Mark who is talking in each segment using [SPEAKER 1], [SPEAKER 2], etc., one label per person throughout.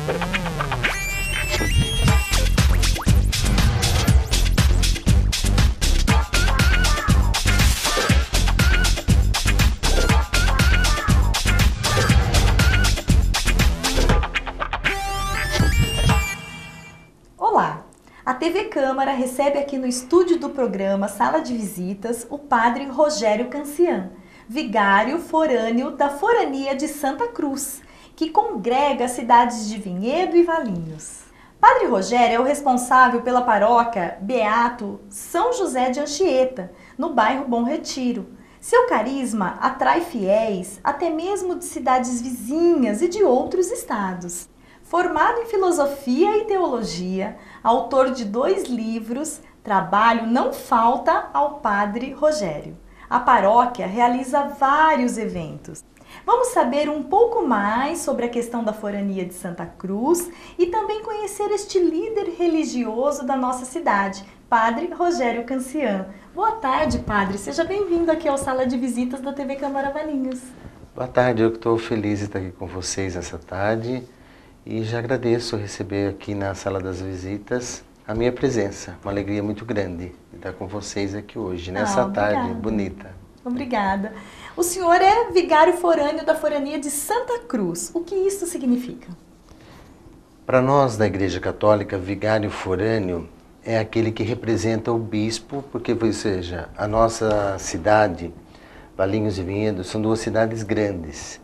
[SPEAKER 1] A TV Câmara recebe aqui no estúdio do programa Sala de Visitas o padre Rogério Cancian, vigário forâneo da Forania de Santa Cruz, que congrega as cidades de Vinhedo e Valinhos. Padre Rogério é o responsável pela paróquia Beato São José de Anchieta, no bairro Bom Retiro. Seu carisma atrai fiéis até mesmo de cidades vizinhas e de outros estados. Formado em filosofia e teologia, autor de 2 livros, trabalho não falta ao padre Rogério. A paróquia realiza vários eventos. Vamos saber um pouco mais sobre a questão da forania de Santa Cruz e também conhecer este líder religioso da nossa cidade, padre Rogério Cancian. Boa tarde, padre. Seja bem-vindo aqui ao Sala de Visitas da TV Câmara Valinhos.
[SPEAKER 2] Boa tarde, eu estou feliz de estar aqui com vocês essa tarde. E já agradeço receber aqui na Sala das Visitas a minha presença. Uma alegria muito grande estar com vocês aqui hoje, nessa tarde bonita.
[SPEAKER 1] Obrigada. O senhor é vigário forâneo da Forania de Santa Cruz. O que isso significa?
[SPEAKER 2] Para nós da Igreja Católica, vigário forâneo é aquele que representa o bispo, porque, ou seja, a nossa cidade, Valinhos e Vinhedo, são 2 cidades grandes.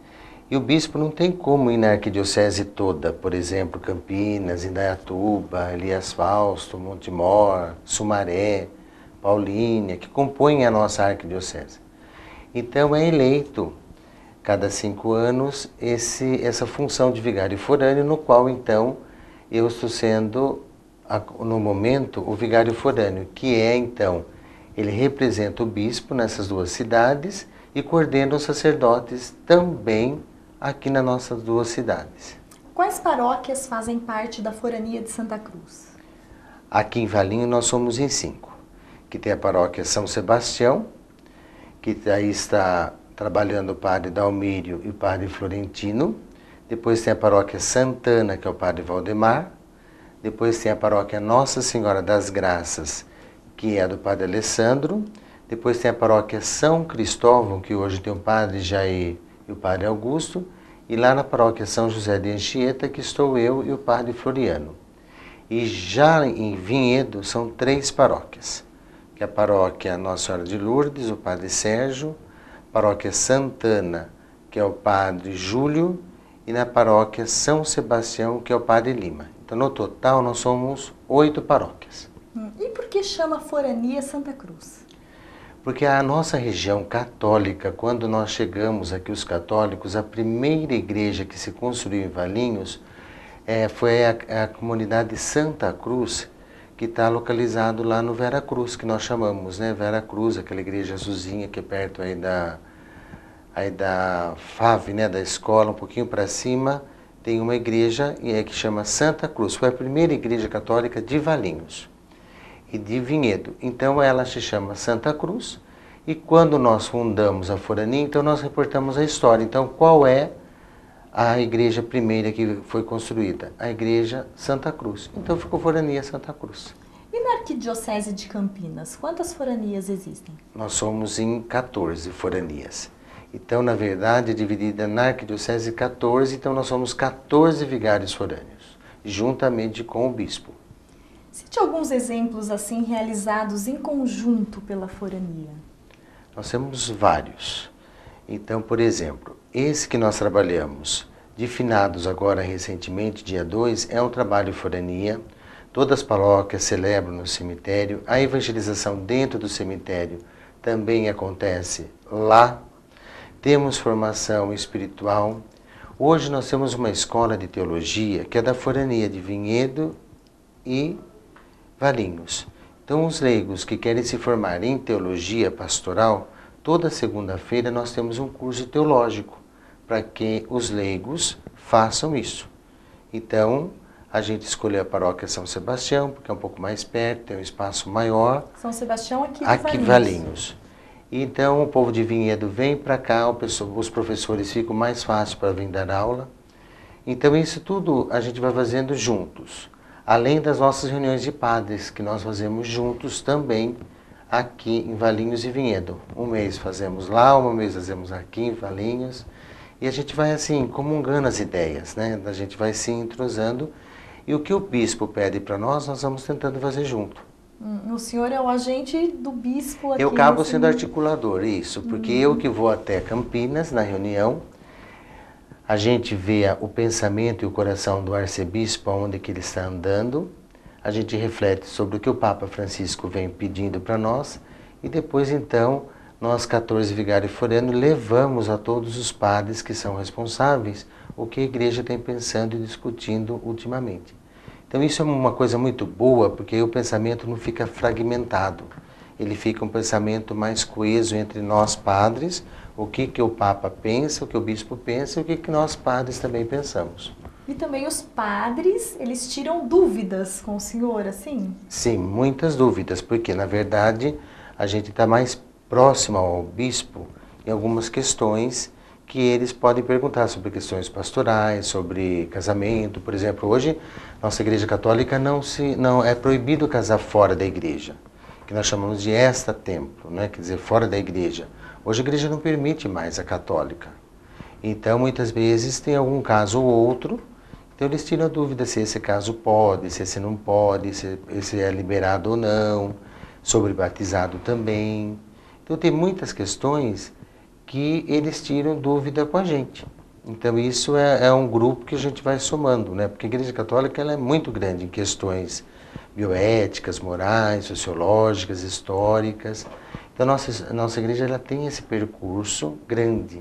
[SPEAKER 2] E o bispo não tem como ir na arquidiocese toda, por exemplo, Campinas, Indaiatuba, Elias Fausto, Montemor, Sumaré, Paulínia, que compõem a nossa arquidiocese. Então é eleito, cada 5 anos, essa função de vigário forâneo, no qual então eu estou sendo, no momento, o vigário forâneo, que é então, ele representa o bispo nessas 2 cidades e coordena os sacerdotes também aqui nas nossas 2 cidades.
[SPEAKER 1] Quais paróquias fazem parte da Forania de Santa Cruz?
[SPEAKER 2] Aqui em Valinhos nós somos em 5, que tem a paróquia São Sebastião, que aí está trabalhando o padre Dalmírio e o padre Florentino. Depois tem a paróquia Santana, que é o padre Valdemar. Depois tem a paróquia Nossa Senhora das Graças, que é do padre Alessandro. Depois tem a paróquia São Cristóvão, que hoje tem o padre Jair e o padre Augusto, e lá na paróquia São José de Anchieta, que estou eu e o padre Floriano. E já em Vinhedo são 3 paróquias, que é a paróquia Nossa Senhora de Lourdes, o padre Sérgio, paróquia Santana, que é o padre Júlio, e na paróquia São Sebastião, que é o padre Lima. Então, no total, nós somos 8 paróquias.
[SPEAKER 1] E por que chama Forania Santa Cruz?
[SPEAKER 2] Porque a nossa região católica, quando nós chegamos aqui os católicos, a primeira igreja que se construiu em Valinhos foi a comunidade Santa Cruz, que está localizado lá no Vera Cruz, que nós chamamos, né? Vera Cruz, aquela igreja azulzinha que é perto aí da FAV, né? Da escola, um pouquinho para cima, tem uma igreja que chama Santa Cruz. Foi a primeira igreja católica de Valinhos e de Vinhedo. Então ela se chama Santa Cruz, e quando nós fundamos a Forania, então nós reportamos a história. Então qual é a igreja primeira que foi construída? A igreja Santa Cruz. Então ficou Forania Santa Cruz.
[SPEAKER 1] E na Arquidiocese de Campinas, quantas foranias existem?
[SPEAKER 2] Nós somos em 14 foranias. Então, na verdade, é dividida na Arquidiocese 14, então nós somos 14 vigários forâneos, juntamente com o bispo.
[SPEAKER 1] Cite alguns exemplos assim realizados em conjunto pela Forania.
[SPEAKER 2] Nós temos vários. Então, por exemplo, esse que nós trabalhamos, de finados agora recentemente, dia 2, é um trabalho Forania. Todas as paróquias celebram no cemitério. A evangelização dentro do cemitério também acontece lá. Temos formação espiritual. Hoje nós temos uma escola de teologia que é da Forania de Vinhedo e Valinhos. Então, os leigos que querem se formar em teologia pastoral, toda segunda-feira nós temos um curso teológico para que os leigos façam isso. Então, a gente escolheu a paróquia São Sebastião, porque é um pouco mais perto, tem um espaço maior.
[SPEAKER 1] São Sebastião aqui
[SPEAKER 2] de Valinhos. Então, o povo de Vinhedo vem para cá, os professores ficam mais fácil para vir dar aula. Então isso tudo a gente vai fazendo juntos, além das nossas reuniões de padres, que nós fazemos juntos também aqui em Valinhos e Vinhedo. Um mês fazemos lá, um mês fazemos aqui em Valinhos, e a gente vai assim, comungando as ideias, né? A gente vai se entrosando, e o que o bispo pede para nós vamos tentando fazer junto.
[SPEAKER 1] O senhor é o agente do bispo aqui?
[SPEAKER 2] Eu acabo sendo articulador, isso, porque eu que vou até Campinas na reunião, a gente vê o pensamento e o coração do arcebispo, onde que ele está andando, a gente reflete sobre o que o Papa Francisco vem pedindo para nós, e depois então, nós 14 vigários foranos levamos a todos os padres que são responsáveis o que a igreja tem pensando e discutindo ultimamente. Então isso é uma coisa muito boa, porque aí o pensamento não fica fragmentado. Ele fica um pensamento mais coeso entre nós padres, o que o Papa pensa, o que o Bispo pensa e o que nós padres também pensamos.
[SPEAKER 1] E também os padres, eles tiram dúvidas com o senhor, assim?
[SPEAKER 2] Sim, muitas dúvidas, porque na verdade a gente está mais próximo ao Bispo em algumas questões que eles podem perguntar sobre questões pastorais, sobre casamento. Por exemplo, hoje, nossa Igreja Católica não é proibido casar fora da igreja, que nós chamamos de extra-templo, né? Quer dizer, fora da igreja. Hoje a igreja não permite mais a católica. Então, muitas vezes, tem algum caso ou outro, então eles tiram a dúvida se esse caso pode, se esse não pode, se esse é liberado ou não, sobre batizado também. Então, tem muitas questões que eles tiram dúvida com a gente. Então isso é um grupo que a gente vai somando, né? Porque a Igreja Católica ela é muito grande em questões bioéticas, morais, sociológicas, históricas. Então a nossa igreja ela tem esse percurso grande.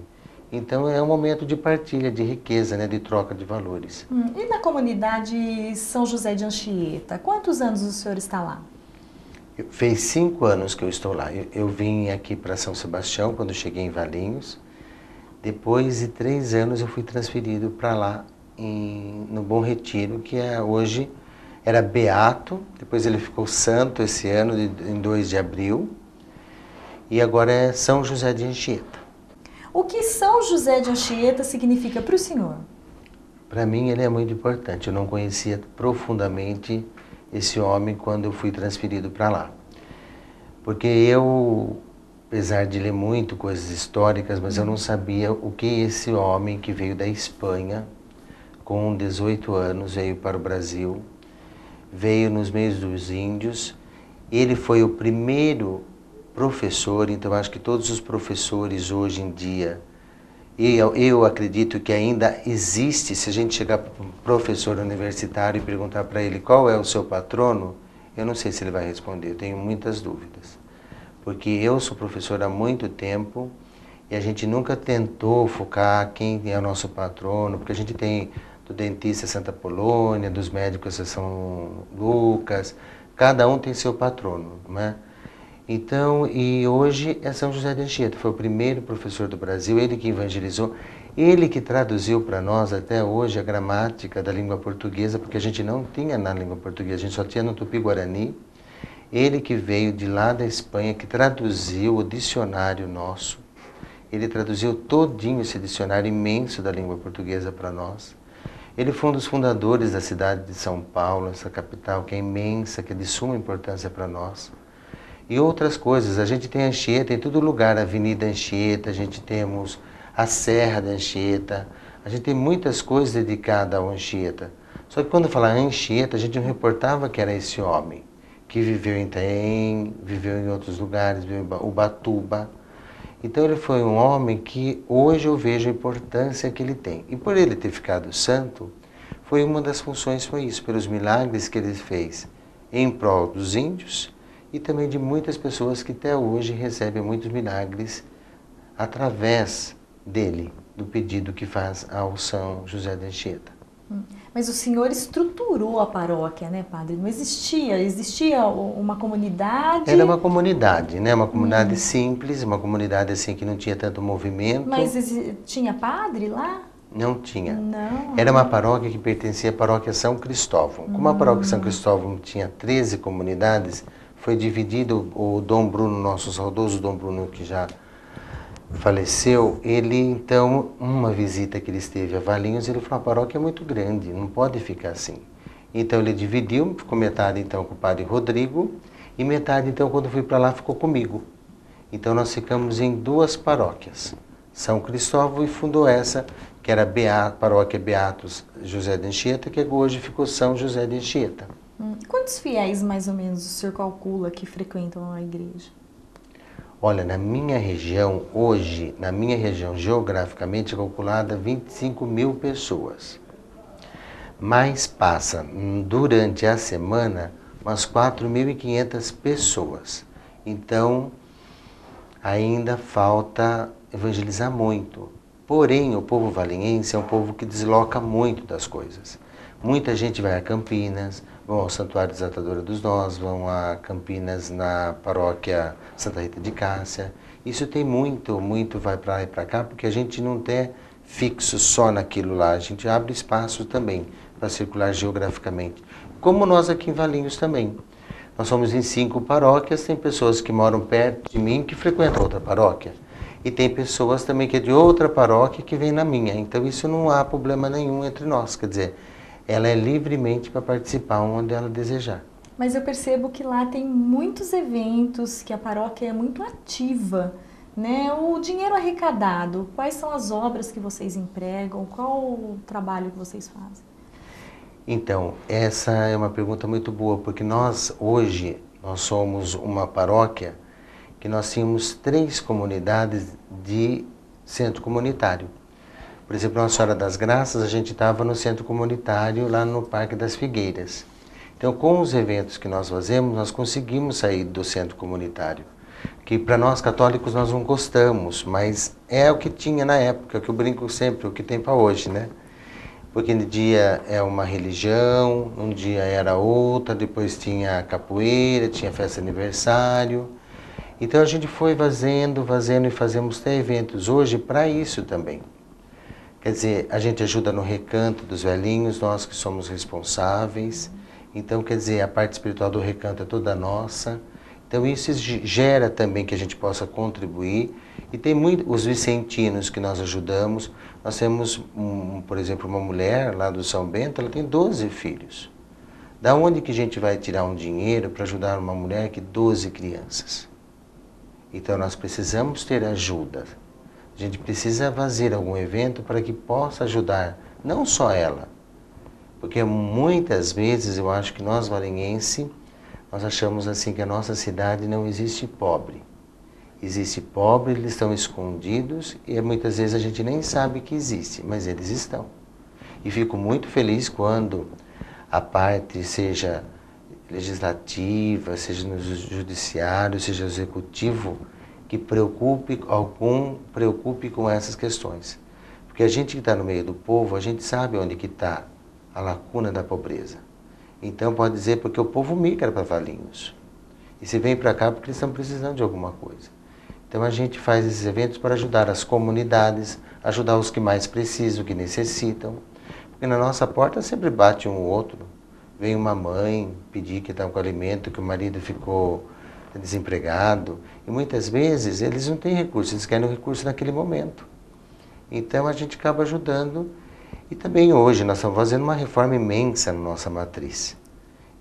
[SPEAKER 2] Então é um momento de partilha, de riqueza, né? De troca de valores.
[SPEAKER 1] E na comunidade São José de Anchieta, quantos anos o senhor está lá?
[SPEAKER 2] Fez 5 anos que eu estou lá. Eu vim aqui para São Sebastião quando cheguei em Valinhos. Depois de 3 anos eu fui transferido para lá, no Bom Retiro, que hoje era beato. Depois ele ficou santo esse ano, em 2 de abril. E agora é São José de Anchieta.
[SPEAKER 1] O que São José de Anchieta significa para o senhor?
[SPEAKER 2] Para mim ele é muito importante. Eu não conhecia profundamente esse homem quando eu fui transferido para lá. Porque eu, apesar de ler muito coisas históricas, mas eu não sabia o que esse homem que veio da Espanha, com 18 anos, veio para o Brasil, veio nos meios dos índios. Ele foi o primeiro professor, então acho que todos os professores hoje em dia, eu acredito que ainda existe, se a gente chegar para um professor universitário e perguntar para ele qual é o seu patrono, eu não sei se ele vai responder, eu tenho muitas dúvidas. Porque eu sou professor há muito tempo e a gente nunca tentou focar quem é o nosso patrono, porque a gente tem do dentista Santa Polônia, dos médicos São Lucas, cada um tem seu patrono, né? Então, e hoje é São José de Anchieta, foi o primeiro professor do Brasil, ele que evangelizou, ele que traduziu para nós até hoje a gramática da língua portuguesa, porque a gente não tinha na língua portuguesa, a gente só tinha no Tupi-Guarani. Ele que veio de lá da Espanha, que traduziu o dicionário nosso, ele traduziu todinho esse dicionário imenso da língua portuguesa para nós. Ele foi um dos fundadores da cidade de São Paulo, essa capital que é imensa, que é de suma importância para nós. E outras coisas, a gente tem Anchieta em todo lugar, a Avenida Anchieta, a gente temos a Serra da Anchieta, a gente tem muitas coisas dedicadas ao Anchieta. Só que quando fala Anchieta, a gente não reportava que era esse homem, que viveu em Itaém, viveu em outros lugares, viveu em Ubatuba. Então ele foi um homem que hoje eu vejo a importância que ele tem. E por ele ter ficado santo, foi uma das funções, foi isso, pelos milagres que ele fez em prol dos índios, e também de muitas pessoas que até hoje recebem muitos milagres através dele, do pedido que faz ao São José de Anchieta.
[SPEAKER 1] Mas o senhor estruturou a paróquia, né, padre? Não existia uma comunidade?
[SPEAKER 2] Era uma comunidade, né? Uma comunidade simples, uma comunidade assim que não tinha tanto movimento.
[SPEAKER 1] Mas tinha padre lá?
[SPEAKER 2] Não tinha.
[SPEAKER 1] Não.
[SPEAKER 2] Era uma paróquia que pertencia à paróquia São Cristóvão. Como a paróquia São Cristóvão tinha 13 comunidades, foi dividido o Dom Bruno, nosso saudoso Dom Bruno, que já faleceu, ele então, uma visita que ele esteve a Valinhos, ele falou, a paróquia é muito grande, não pode ficar assim. Então ele dividiu, ficou metade então com o padre Rodrigo, e metade então quando fui para lá ficou comigo. Então nós ficamos em 2 paróquias, São Cristóvão, e fundou essa, que era paróquia Beatos José de Anchieta, que hoje ficou São José de Anchieta.
[SPEAKER 1] Quantos fiéis, mais ou menos, o senhor calcula que frequentam a igreja?
[SPEAKER 2] Olha, na minha região, hoje, na minha região geograficamente calculada, 25 mil pessoas. Mas passa, durante a semana, umas 4.500 pessoas. Então, ainda falta evangelizar muito. Porém, o povo valinhense é um povo que desloca muito das coisas. Muita gente vai a Campinas, vão ao Santuário Desatadora dos Nós, vão a Campinas na paróquia Santa Rita de Cássia. Isso tem muito vai para lá e para cá, porque a gente não tem fixo só naquilo lá, a gente abre espaço também para circular geograficamente. Como nós aqui em Valinhos também. Nós somos em 5 paróquias, tem pessoas que moram perto de mim que frequentam outra paróquia. E tem pessoas também que é de outra paróquia que vem na minha. Então isso não há problema nenhum entre nós, quer dizer, ela é livremente para participar onde ela desejar.
[SPEAKER 1] Mas eu percebo que lá tem muitos eventos, que a paróquia é muito ativa, né? O dinheiro arrecadado, quais são as obras que vocês empregam, qual o trabalho que vocês fazem?
[SPEAKER 2] Então, essa é uma pergunta muito boa, porque hoje, nós somos uma paróquia que nós tínhamos 3 comunidades de centro comunitário. Por exemplo, Nossa Senhora das Graças, a gente estava no centro comunitário, lá no Parque das Figueiras. Então, com os eventos que nós fazemos, nós conseguimos sair do centro comunitário. Que para nós católicos nós não gostamos, mas é o que tinha na época, é o que eu brinco sempre, o que tem para hoje, né? Porque um dia é uma religião, um dia era outra, depois tinha capoeira, tinha festa de aniversário. Então a gente foi fazendo e fazemos até eventos hoje para isso também. Quer dizer, a gente ajuda no recanto dos velhinhos, nós que somos responsáveis. Então, quer dizer, a parte espiritual do recanto é toda nossa. Então isso gera também que a gente possa contribuir. E tem os vicentinos que nós ajudamos. Nós temos, por exemplo, uma mulher lá do São Bento, ela tem 12 filhos. Da onde que a gente vai tirar um dinheiro para ajudar uma mulher que 12 crianças? Então nós precisamos ter ajuda. A gente precisa fazer algum evento para que possa ajudar, não só ela. Porque muitas vezes eu acho que nós valinhenses, nós achamos assim que a nossa cidade não existe pobre. Existe pobre, eles estão escondidos e muitas vezes a gente nem sabe que existe, mas eles estão. E fico muito feliz quando a parte, seja legislativa, seja no judiciário, seja executivo, que preocupe com essas questões. Porque a gente que está no meio do povo, a gente sabe onde que está a lacuna da pobreza. Então pode dizer porque o povo migra para Valinhos. E se vem para cá porque eles estão precisando de alguma coisa. Então a gente faz esses eventos para ajudar as comunidades, ajudar os que mais precisam, que necessitam. Porque na nossa porta sempre bate um ou outro. Vem uma mãe pedir que está com alimento, que o marido ficou desempregado. E muitas vezes eles não têm recurso, eles querem o recurso naquele momento. Então a gente acaba ajudando. E também hoje nós estamos fazendo uma reforma imensa na nossa matriz.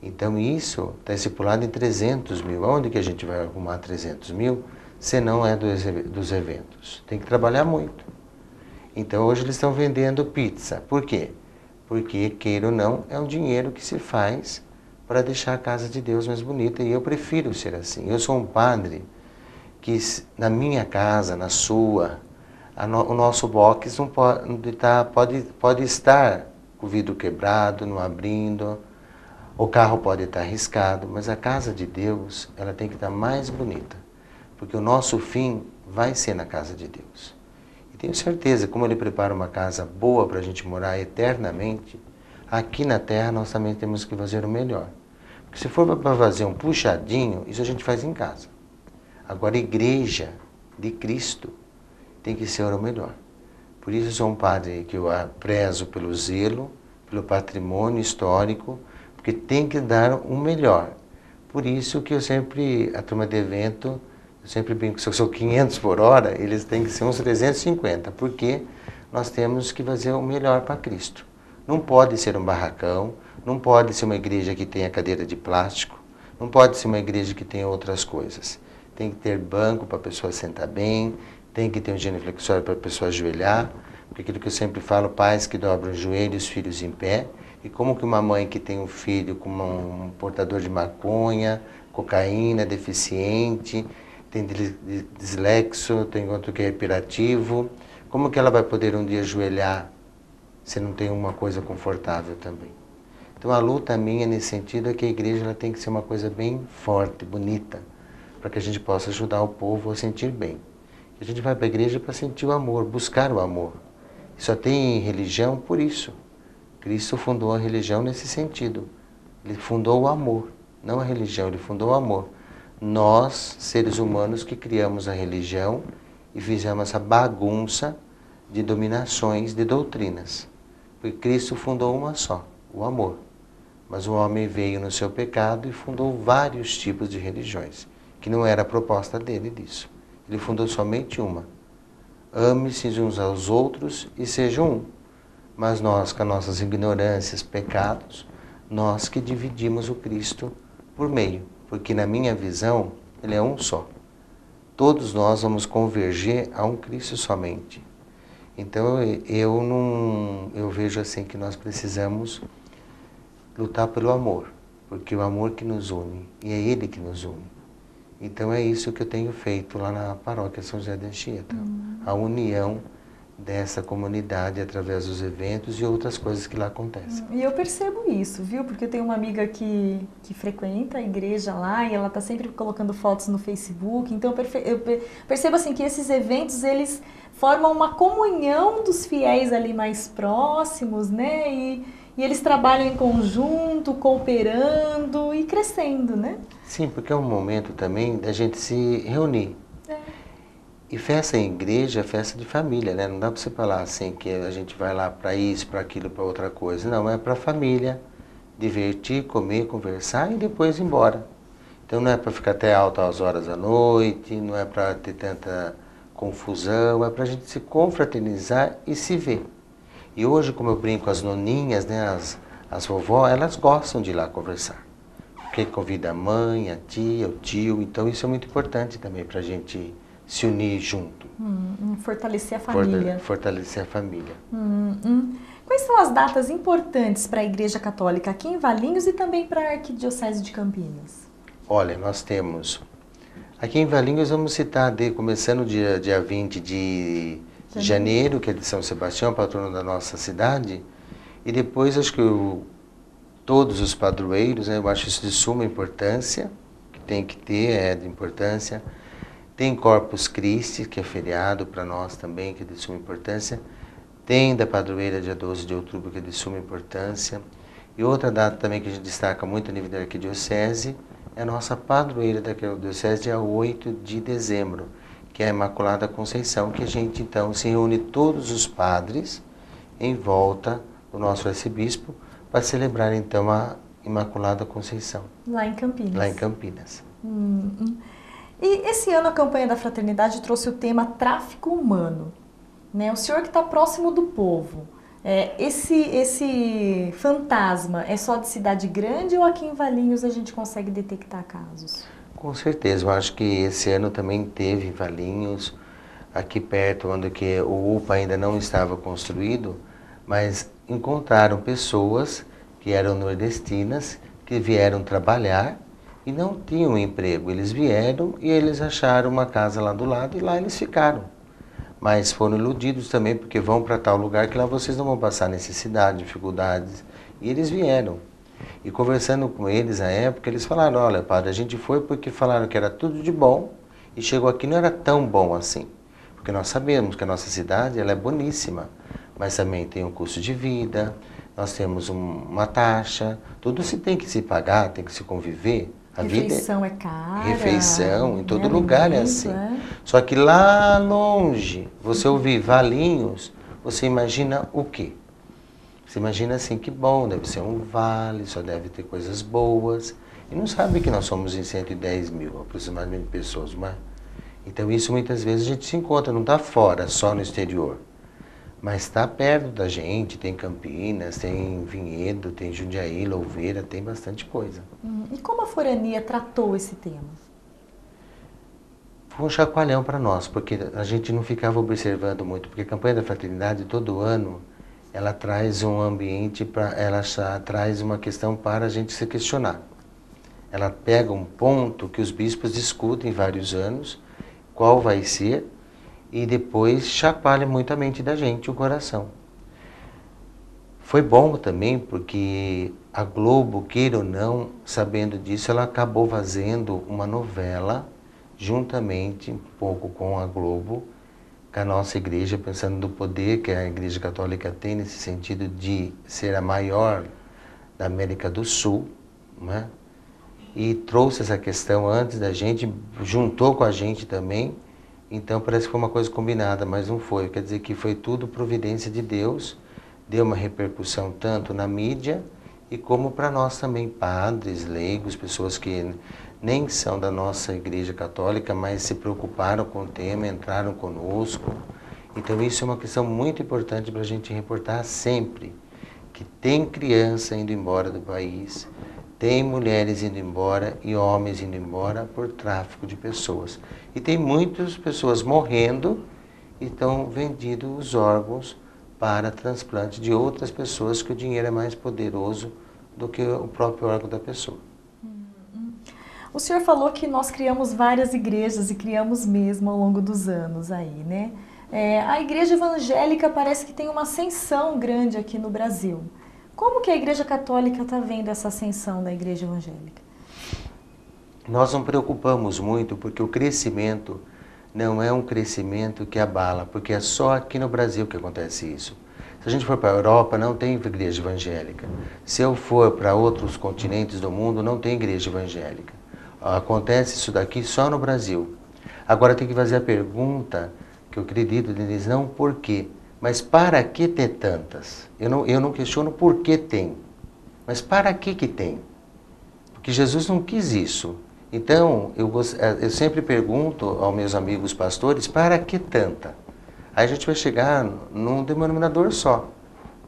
[SPEAKER 2] Então isso está estipulado em 300 mil. Onde que a gente vai arrumar 300 mil se não é dos eventos? Tem que trabalhar muito. Então hoje eles estão vendendo pizza. Por quê? Porque, queira ou não, é um dinheiro que se faz para deixar a casa de Deus mais bonita. E eu prefiro ser assim. Eu sou um padre que na minha casa, na sua, o nosso box não pode estar com o vidro quebrado, não abrindo, o carro pode estar arriscado, mas a casa de Deus, ela tem que estar mais bonita, porque o nosso fim vai ser na casa de Deus. E tenho certeza, como Ele prepara uma casa boa para a gente morar eternamente, aqui na terra nós também temos que fazer o melhor. Porque se for para fazer um puxadinho, isso a gente faz em casa. Agora, a igreja de Cristo tem que ser o melhor. Por isso eu sou um padre que eu prezo pelo zelo, pelo patrimônio histórico, porque tem que dar o melhor. Por isso que eu sempre, a turma de evento, eu Eu sempre brinco que se eu sou 500 por hora, eles têm que ser uns 350, porque nós temos que fazer o melhor para Cristo. Não pode ser um barracão, não pode ser uma igreja que tenha cadeira de plástico, não pode ser uma igreja que tenha outras coisas. Tem que ter banco para a pessoa sentar bem, tem que ter um genuflexório para a pessoa ajoelhar, porque aquilo que eu sempre falo, pais que dobram os joelhos, filhos em pé, e como que uma mãe que tem um filho com um portador de maconha, cocaína, deficiente, tem dislexo, tem outro que é hiperativo, como que ela vai poder um dia ajoelhar se não tem uma coisa confortável também? Então a luta minha nesse sentido é que a igreja ela tem que ser uma coisa bem forte, bonita, para que a gente possa ajudar o povo a sentir bem. A gente vai para a igreja para sentir o amor, buscar o amor. E só tem religião por isso. Cristo fundou a religião nesse sentido. Ele fundou o amor, não a religião, ele fundou o amor. Nós, seres humanos, que criamos a religião e fizemos essa bagunça de dominações, de doutrinas. Porque Cristo fundou uma só, o amor. Mas o homem veio no seu pecado e fundou vários tipos de religiões, que não era a proposta dele disso. Ele fundou somente uma. Ame-se uns aos outros e sejam um. Mas nós, com as nossas ignorâncias, pecados, nós que dividimos o Cristo por meio. Porque na minha visão, ele é um só. Todos nós vamos converger a um Cristo somente. Então eu vejo assim que nós precisamos lutar pelo amor, porque é o amor que nos une, e é Ele que nos une. Então é isso que eu tenho feito lá na paróquia São José de Anchieta, a união dessa comunidade através dos eventos e outras coisas que lá acontecem.
[SPEAKER 1] E eu percebo isso, viu? Porque eu tenho uma amiga que frequenta a igreja lá e ela está sempre colocando fotos no Facebook, então eu percebo assim que esses eventos, eles formam uma comunhão dos fiéis ali mais próximos, né? E eles trabalham em conjunto, cooperando e crescendo, né?
[SPEAKER 2] Sim, porque é um momento também da gente se reunir. E festa em igreja é festa de família, né? Não dá para você falar assim que a gente vai lá para isso, para aquilo, para outra coisa. Não, é para a família, divertir, comer, conversar e depois ir embora. Então não é para ficar até altas horas da noite, não é para ter tanta confusão, é para a gente se confraternizar e se ver. E hoje, como eu brinco com as noninhas, né, as vovó, elas gostam de ir lá conversar. Porque convida a mãe, a tia, o tio, então isso é muito importante também para a gente se unir junto.
[SPEAKER 1] Fortalecer a família.
[SPEAKER 2] Fortalecer a família.
[SPEAKER 1] Quais são as datas importantes para a Igreja Católica aqui em Valinhos e também para a Arquidiocese de Campinas?
[SPEAKER 2] Olha, nós temos... Aqui em Valinhos vamos citar, começando dia 20 de janeiro, que é de São Sebastião, patrono da nossa cidade, e depois acho que todos os padroeiros, né, eu acho isso de suma importância, que tem que ter, é de importância. Tem Corpus Christi, que é feriado para nós também, que é de suma importância. Tem da padroeira dia 12 de outubro, que é de suma importância. E outra data também que a gente destaca muito a nível da arquidiocese é a nossa padroeira da arquidiocese, dia 8 de dezembro, que é a Imaculada Conceição, que a gente então se reúne todos os padres em volta do nosso arcebispo para celebrar então a Imaculada Conceição.
[SPEAKER 1] Lá em Campinas.
[SPEAKER 2] Lá em Campinas.
[SPEAKER 1] E esse ano a campanha da Fraternidade trouxe o tema tráfico humano, né? O senhor que está próximo do povo, esse fantasma é só de cidade grande ou aqui em Valinhos a gente consegue detectar casos?
[SPEAKER 2] Com certeza, eu acho que esse ano também teve em Valinhos, aqui perto, onde que o UPA ainda não estava construído, mas encontraram pessoas que eram nordestinas, que vieram trabalhar e não tinham emprego. Eles vieram e eles acharam uma casa lá do lado e lá eles ficaram. Mas foram iludidos também, porque vão para tal lugar que lá vocês não vão passar necessidade, dificuldades. E eles vieram. E conversando com eles na época, eles falaram, olha, padre, a gente foi porque falaram que era tudo de bom e chegou aqui não era tão bom assim. Porque nós sabemos que a nossa cidade ela é boníssima, mas também tem um custo de vida, nós temos uma taxa, tudo se tem que se pagar, tem que se conviver. A
[SPEAKER 1] refeição
[SPEAKER 2] vida
[SPEAKER 1] é cara.
[SPEAKER 2] Refeição, em todo lugar é assim. Só que lá longe, você ouvir Valinhos, você imagina o quê? Você imagina assim, que bom, deve ser um vale, só deve ter coisas boas. E não sabe que nós somos em 110 mil, aproximadamente, pessoas, mas... Então isso muitas vezes a gente se encontra, não está fora, só no exterior. Mas está perto da gente, tem Campinas, tem Vinhedo, tem Jundiaí, Louveira, tem bastante coisa.
[SPEAKER 1] E como a Forania tratou esse tema?
[SPEAKER 2] Foi um chacoalhão para nós, porque a gente não ficava observando muito, porque a campanha da fraternidade todo ano, ela traz um ambiente, ela traz uma questão para a gente se questionar. Ela pega um ponto que os bispos discutem vários anos, qual vai ser, e depois chacoalha muito a mente da gente, o coração. Foi bom também porque a Globo, queira ou não, sabendo disso, ela acabou fazendo uma novela, juntamente um pouco com a Globo, com a nossa igreja, pensando no poder que a Igreja Católica tem nesse sentido de ser a maior da América do Sul, né? E trouxe essa questão antes da gente, juntou com a gente também, então parece que foi uma coisa combinada, mas não foi. Quer dizer que foi tudo providência de Deus, deu uma repercussão tanto na mídia e como para nós também, padres, leigos, pessoas que nem são da nossa Igreja Católica, mas se preocuparam com o tema, entraram conosco. Então isso é uma questão muito importante para a gente reportar sempre, que tem criança indo embora do país, tem mulheres indo embora e homens indo embora por tráfico de pessoas. E tem muitas pessoas morrendo e estão vendidos os órgãos para transplante de outras pessoas, que o dinheiro é mais poderoso do que o próprio órgão da pessoa.
[SPEAKER 1] O senhor falou que nós criamos várias igrejas e criamos mesmo ao longo dos anos aí, né? A igreja evangélica parece que tem uma ascensão grande aqui no Brasil. Como que a Igreja Católica está vendo essa ascensão da Igreja Evangélica?
[SPEAKER 2] Nós não preocupamos muito porque o crescimento não é um crescimento que abala, porque é só aqui no Brasil que acontece isso. Se a gente for para a Europa, não tem igreja evangélica. Se eu for para outros continentes do mundo, não tem igreja evangélica. Acontece isso daqui só no Brasil. Agora tem que fazer a pergunta, que eu acredito, Denise, não por quê, mas para que ter tantas? Eu não questiono por que tem, mas para que tem? Porque Jesus não quis isso. Então, eu sempre pergunto aos meus amigos pastores, para que tanta? Aí a gente vai chegar num denominador só,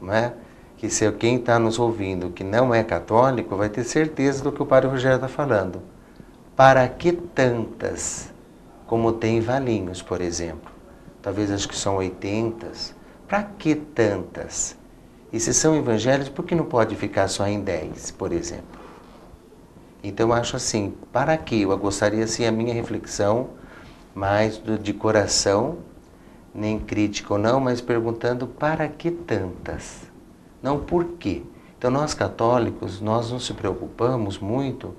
[SPEAKER 2] não é? Que se quem está nos ouvindo que não é católico vai ter certeza do que o Padre Rogério está falando. Para que tantas? Como tem em Valinhos, por exemplo. Talvez acho que são 80. Para que tantas? E se são evangélicos, por que não pode ficar só em 10, por exemplo? Então eu acho assim, para que? Eu gostaria assim, a minha reflexão, mais de coração, nem crítica ou não, mas perguntando para que tantas? Não por quê. Então nós católicos, nós não se preocupamos muito,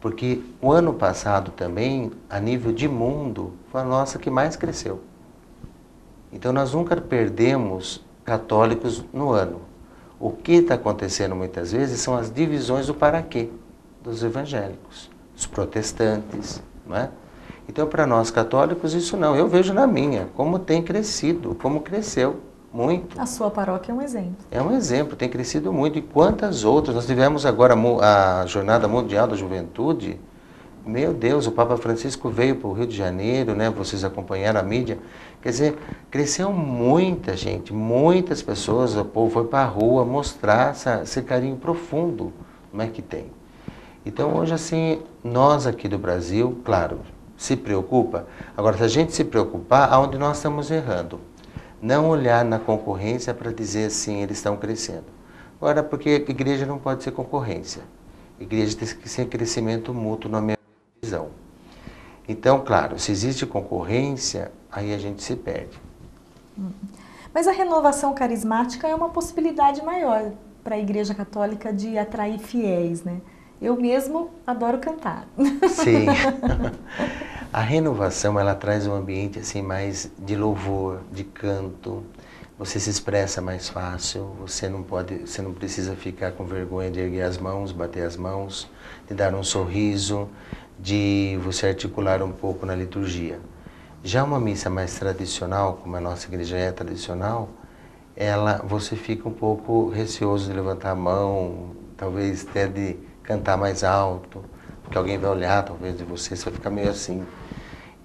[SPEAKER 2] porque o ano passado também, a nível de mundo, foi a nossa que mais cresceu. Então nós nunca perdemos católicos no ano. O que está acontecendo muitas vezes são as divisões do para quê dos evangélicos, dos protestantes, não é? Então para nós católicos isso não, eu vejo na minha, como tem crescido, como cresceu muito.
[SPEAKER 1] A sua paróquia é um exemplo.
[SPEAKER 2] É um exemplo, tem crescido muito. E quantas outras? Nós tivemos agora a Jornada Mundial da Juventude. Meu Deus, o Papa Francisco veio para o Rio de Janeiro, né? Vocês acompanharam a mídia. Quer dizer, cresceu muita gente, muitas pessoas, o povo foi para a rua mostrar esse carinho profundo, não é que tem. Então hoje assim, nós aqui do Brasil, claro, se preocupa. Agora, se a gente se preocupar, aonde nós estamos errando? Não olhar na concorrência para dizer assim, eles estão crescendo. Agora, porque a igreja não pode ser concorrência. A igreja tem que ser crescimento mútuo na minha visão. Então, claro, se existe concorrência, aí a gente se perde.
[SPEAKER 1] Mas a renovação carismática é uma possibilidade maior para a Igreja Católica de atrair fiéis, né? Eu mesmo adoro cantar.
[SPEAKER 2] Sim. A renovação, ela traz um ambiente assim mais de louvor, de canto. Você se expressa mais fácil, você não precisa ficar com vergonha de erguer as mãos, bater as mãos, de dar um sorriso, de você articular um pouco na liturgia. Já uma missa mais tradicional, como a nossa igreja é tradicional, você fica um pouco receoso de levantar a mão, talvez até de cantar mais alto, porque alguém vai olhar talvez de você, você vai ficar meio assim.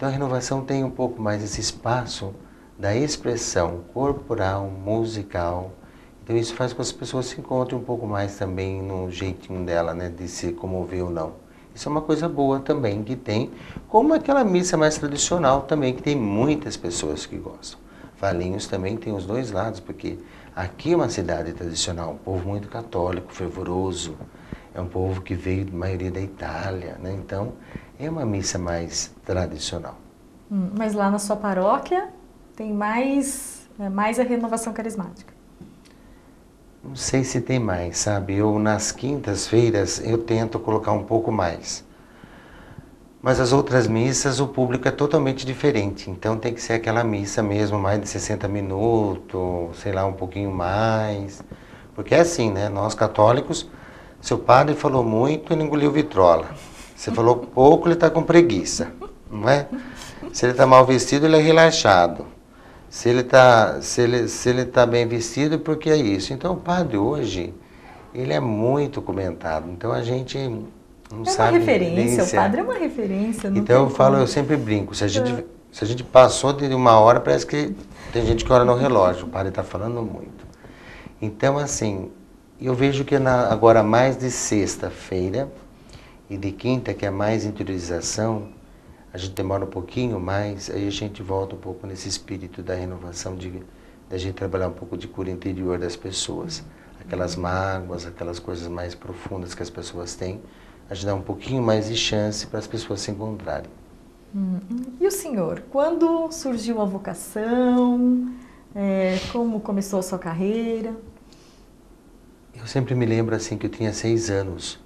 [SPEAKER 2] Então a renovação tem um pouco mais esse espaço da expressão corporal, musical. Então isso faz com que as pessoas se encontrem um pouco mais também no jeitinho dela, né, de se comover ou não. Isso é uma coisa boa também que tem, como aquela missa mais tradicional também, que tem muitas pessoas que gostam. Valinhos também tem os dois lados, porque aqui é uma cidade tradicional, um povo muito católico, fervoroso, é um povo que veio, a maioria, da Itália, né? Então é uma missa mais tradicional.
[SPEAKER 1] Mas lá na sua paróquia tem mais a renovação carismática?
[SPEAKER 2] Não sei se tem mais, sabe? Eu, nas quintas-feiras, eu tento colocar um pouco mais. Mas as outras missas, o público é totalmente diferente. Então tem que ser aquela missa mesmo, mais de 60 minutos, sei lá, um pouquinho mais. Porque é assim, né? Nós católicos, seu padre falou muito, ele engoliu vitrola. Você falou pouco, ele está com preguiça, não é? Se ele está mal vestido, ele é relaxado. Se ele tá bem vestido, porque é isso. Então o padre hoje, ele é muito comentado. Então a gente não sabe.
[SPEAKER 1] É uma referência, o padre é uma referência.
[SPEAKER 2] Então eu falo, eu sempre brinco, se a gente passou de 1 hora, parece que tem gente que olha no relógio, o padre está falando muito. Então assim, eu vejo que agora mais de sexta-feira e de quinta, que é mais interiorização, a gente demora um pouquinho mais, aí a gente volta um pouco nesse espírito da renovação, da gente trabalhar um pouco de cura interior das pessoas. Aquelas mágoas, aquelas coisas mais profundas que as pessoas têm, a gente dá um pouquinho mais de chance para as pessoas se encontrarem.
[SPEAKER 1] E o senhor, quando surgiu a vocação, como começou a sua carreira?
[SPEAKER 2] Eu sempre me lembro assim que eu tinha 6 anos.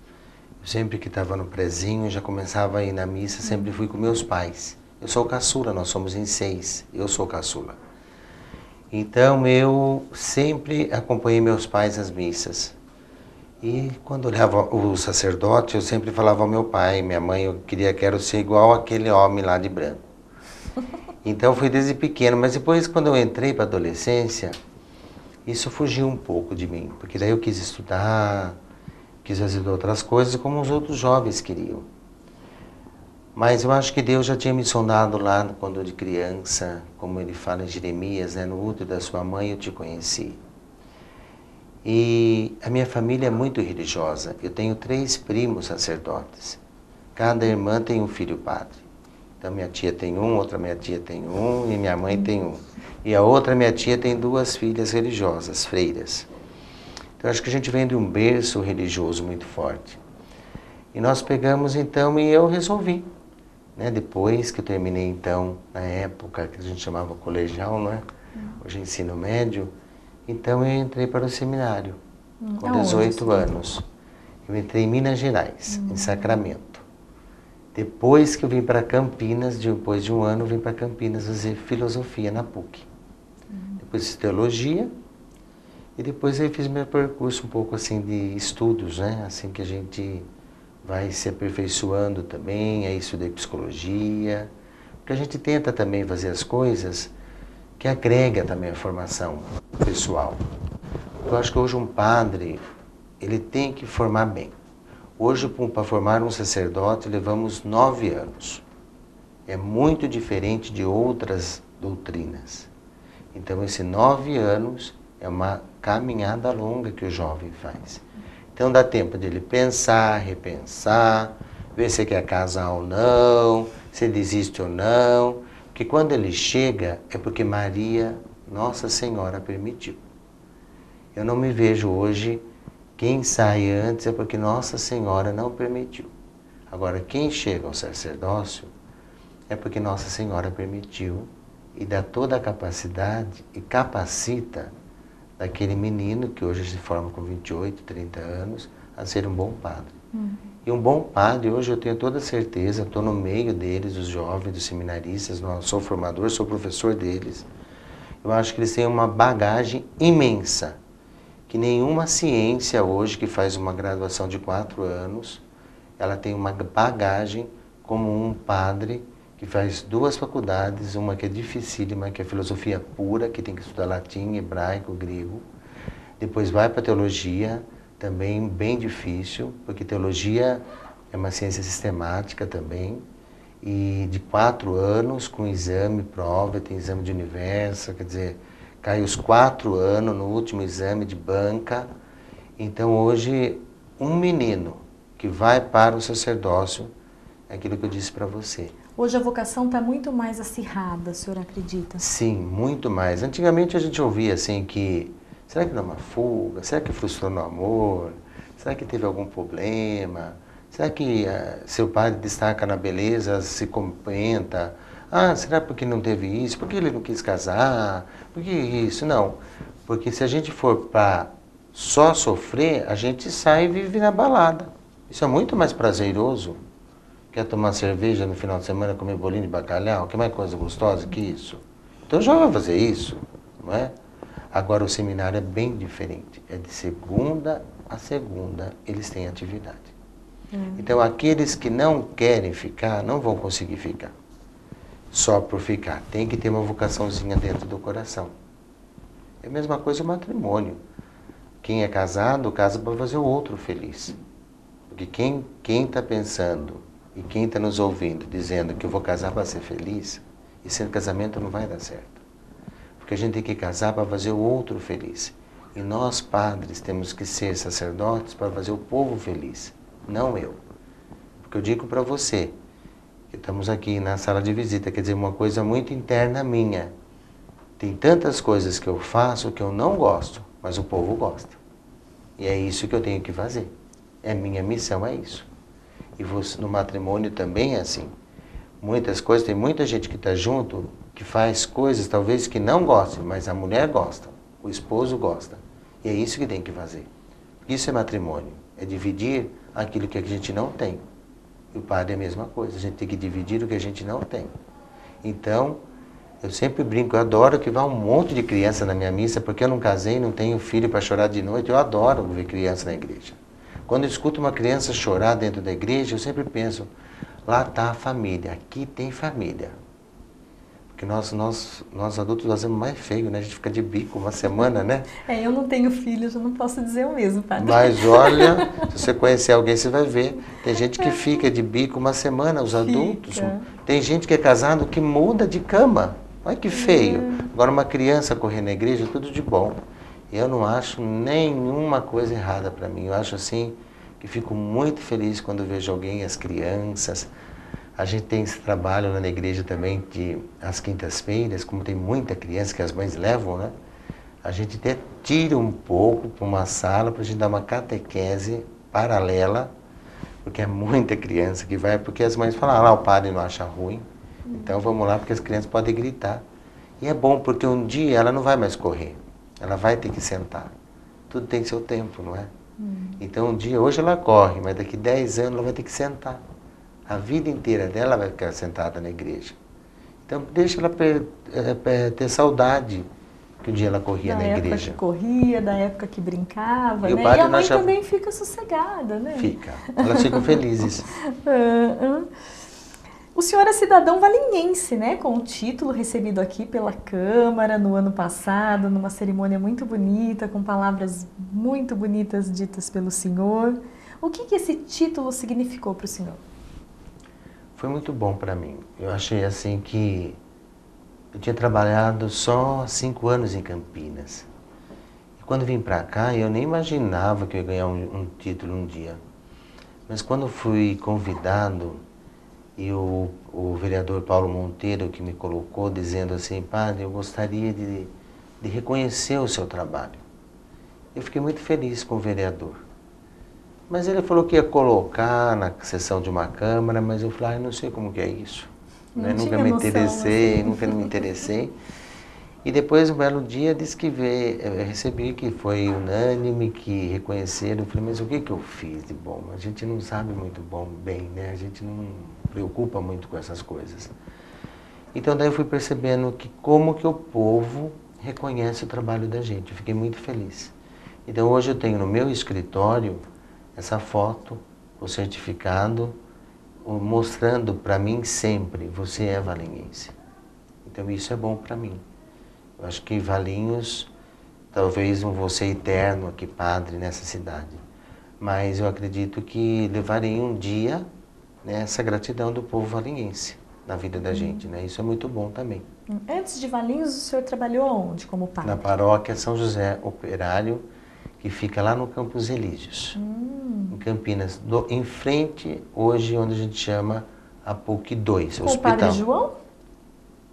[SPEAKER 2] Sempre que estava no prezinho, já começava a ir na missa, sempre fui com meus pais. Eu sou o caçula, nós somos em 6, eu sou o caçula. Então eu sempre acompanhei meus pais às missas. E quando olhava o sacerdote, eu sempre falava ao meu pai, minha mãe, eu quero ser igual aquele homem lá de branco. Então fui desde pequeno, mas depois quando eu entrei para a adolescência, isso fugiu um pouco de mim, porque daí eu quis estudar, quis fazer outras coisas como os outros jovens queriam. Mas eu acho que Deus já tinha me sondado lá quando eu de criança, como ele fala em Jeremias, né, no útero da sua mãe eu te conheci. E a minha família é muito religiosa. Eu tenho 3 primos sacerdotes. Cada irmã tem um filho padre. Então minha tia tem um, outra minha tia tem um e minha mãe tem um. E a outra minha tia tem 2 filhas religiosas, freiras. Então acho que a gente vem de um berço religioso muito forte. E nós pegamos então e eu resolvi, né, depois que eu terminei então, na época que a gente chamava colegial, não é? Hoje ensino médio, então eu entrei para o seminário, com 18 anos. Eu entrei em Minas Gerais, em Sacramento. Depois que eu vim para Campinas, depois de 1 ano, eu vim para Campinas fazer filosofia na PUC. Depois fiz teologia. E depois eu fiz meu percurso um pouco assim de estudos, né? Assim que a gente vai se aperfeiçoando também, aí estudei psicologia, porque a gente tenta também fazer as coisas que agrega também a formação pessoal. Eu acho que hoje um padre, ele tem que formar bem. Hoje, para formar um sacerdote, levamos 9 anos. É muito diferente de outras doutrinas. Então, esses 9 anos é uma caminhada longa que o jovem faz. Então dá tempo dele pensar, repensar, ver se quer casar ou não, se desiste ou não. Porque quando ele chega é porque Maria, Nossa Senhora, permitiu. Eu não me vejo hoje, quem sai antes é porque Nossa Senhora não permitiu. Agora, quem chega ao sacerdócio é porque Nossa Senhora permitiu e dá toda a capacidade e capacita daquele menino que hoje se forma com 28, 30 anos, a ser um bom padre. E um bom padre, hoje eu tenho toda certeza, estou no meio deles, os jovens, dos seminaristas, não sou formador, sou professor deles. Eu acho que eles têm uma bagagem imensa, que nenhuma ciência hoje que faz uma graduação de 4 anos, ela tem uma bagagem como um padre que faz 2 faculdades, uma que é dificílima, que é filosofia pura, que tem que estudar latim, hebraico, grego. Depois vai para teologia, também bem difícil, porque teologia é uma ciência sistemática também. e de 4 anos, com exame, prova, tem exame de universo, quer dizer, cai os 4 anos no último exame de banca. Então hoje, um menino que vai para o sacerdócio, é aquilo que eu disse para você.
[SPEAKER 1] Hoje a vocação está muito mais acirrada, o senhor acredita?
[SPEAKER 2] Sim, muito mais. Antigamente a gente ouvia assim que, será que não é uma fuga? Será que frustrou no amor? Será que teve algum problema? Será que seu pai destaca na beleza, se comenta? Ah, será porque não teve isso? Por que ele não quis casar? Por que isso? Não. Porque se a gente for para só sofrer, a gente sai e vive na balada. Isso é muito mais prazeroso. Quer tomar cerveja no final de semana, comer bolinho de bacalhau? Que mais coisa gostosa que isso? Então já vai fazer isso, não é? Agora o seminário é bem diferente. É de segunda a segunda, eles têm atividade. Então aqueles que não querem ficar, não vão conseguir ficar. Só por ficar. Tem que ter uma vocaçãozinha dentro do coração. É a mesma coisa o matrimônio. Quem é casado, casa para fazer o outro feliz. Porque quem está pensando e quem está nos ouvindo, dizendo que eu vou casar para ser feliz, esse casamento não vai dar certo. Porque a gente tem que casar para fazer o outro feliz. E nós, padres, temos que ser sacerdotes para fazer o povo feliz, não eu. Porque eu digo para você, que estamos aqui na sala de visita, quer dizer, uma coisa muito interna minha. Tem tantas coisas que eu faço que eu não gosto, mas o povo gosta. E é isso que eu tenho que fazer. É minha missão, é isso. E você, no matrimônio também é assim. Muitas coisas, tem muita gente que está junto, que faz coisas talvez que não goste, mas a mulher gosta, o esposo gosta. E é isso que tem que fazer. Isso é matrimônio, é dividir aquilo que a gente não tem. E o padre é a mesma coisa, a gente tem que dividir o que a gente não tem. Então, eu sempre brinco, eu adoro que vá um monte de criança na minha missa, porque eu não casei, não tenho filho para chorar de noite, eu adoro ver criança na igreja. Quando eu escuto uma criança chorar dentro da igreja, eu sempre penso, lá está a família, aqui tem família. Porque nós adultos fazemos mais feio, né? A gente fica de bico uma semana, né?
[SPEAKER 1] Eu não tenho filhos, eu não posso dizer o mesmo, padre.
[SPEAKER 2] Mas olha, se você conhecer alguém, você vai ver. Tem gente que fica de bico uma semana, os adultos. Tem gente que é casado que muda de cama. Olha que feio. Agora uma criança correr na igreja, tudo de bom. Eu não acho nenhuma coisa errada para mim. Eu acho assim que fico muito feliz quando vejo alguém, as crianças. A gente tem esse trabalho lá na igreja também, às quintas-feiras, como tem muita criança que as mães levam, né? A gente até tira um pouco para uma sala para a gente dar uma catequese paralela, porque é muita criança que vai, porque as mães falam, ah, lá o padre não acha ruim, então vamos lá porque as crianças podem gritar. E é bom porque um dia ela não vai mais correr, ela vai ter que sentar. Tudo tem seu tempo, não é? Então um dia, hoje ela corre, mas daqui 10 anos ela vai ter que sentar. A vida inteira dela vai ficar sentada na igreja. Então deixa ela ter saudade que um dia ela corria na igreja. Da época que
[SPEAKER 1] corria, da época que brincava,
[SPEAKER 2] e
[SPEAKER 1] né? E a mãe também fica sossegada, né?
[SPEAKER 2] Fica. Elas ficam felizes.
[SPEAKER 1] O senhor é cidadão valinhense, né? Com o título recebido aqui pela Câmara no ano passado, numa cerimônia muito bonita, com palavras muito bonitas ditas pelo senhor. O que esse título significou para o senhor?
[SPEAKER 2] Foi muito bom para mim. Eu achei assim que eu tinha trabalhado só 5 anos em Campinas. E quando vim para cá, eu nem imaginava que eu ia ganhar um título um dia. Mas quando fui convidado, e o vereador Paulo Monteiro que me colocou, dizendo assim, padre, eu gostaria de reconhecer o seu trabalho. Eu fiquei muito feliz com o vereador. Mas ele falou que ia colocar na sessão de uma câmara, mas eu falei, não sei como que é isso. Né? Nunca me interessei, assim. Nunca me interessei. E depois, um belo dia, disse que eu recebi que foi unânime, que reconheceram. Eu falei, mas o que eu fiz de bom? A gente não sabe muito bem, né? A gente não preocupa muito com essas coisas. Então daí eu fui percebendo que como que o povo reconhece o trabalho da gente. Eu fiquei muito feliz. Então hoje eu tenho no meu escritório essa foto, o certificado, mostrando para mim sempre, você é valinhense. Então isso é bom para mim. Eu acho que Valinhos, talvez não vou ser eterno aqui, padre, nessa cidade. Mas eu acredito que levarei um dia, né, essa gratidão do povo valinhense na vida da gente, né? Isso é muito bom também.
[SPEAKER 1] Antes de Valinhos, o senhor trabalhou aonde como padre?
[SPEAKER 2] Na paróquia São José Operário, que fica lá no Campos Elíseos, em Campinas, em frente hoje onde a gente chama a PUC 2,
[SPEAKER 1] Com
[SPEAKER 2] hospital.
[SPEAKER 1] o padre João?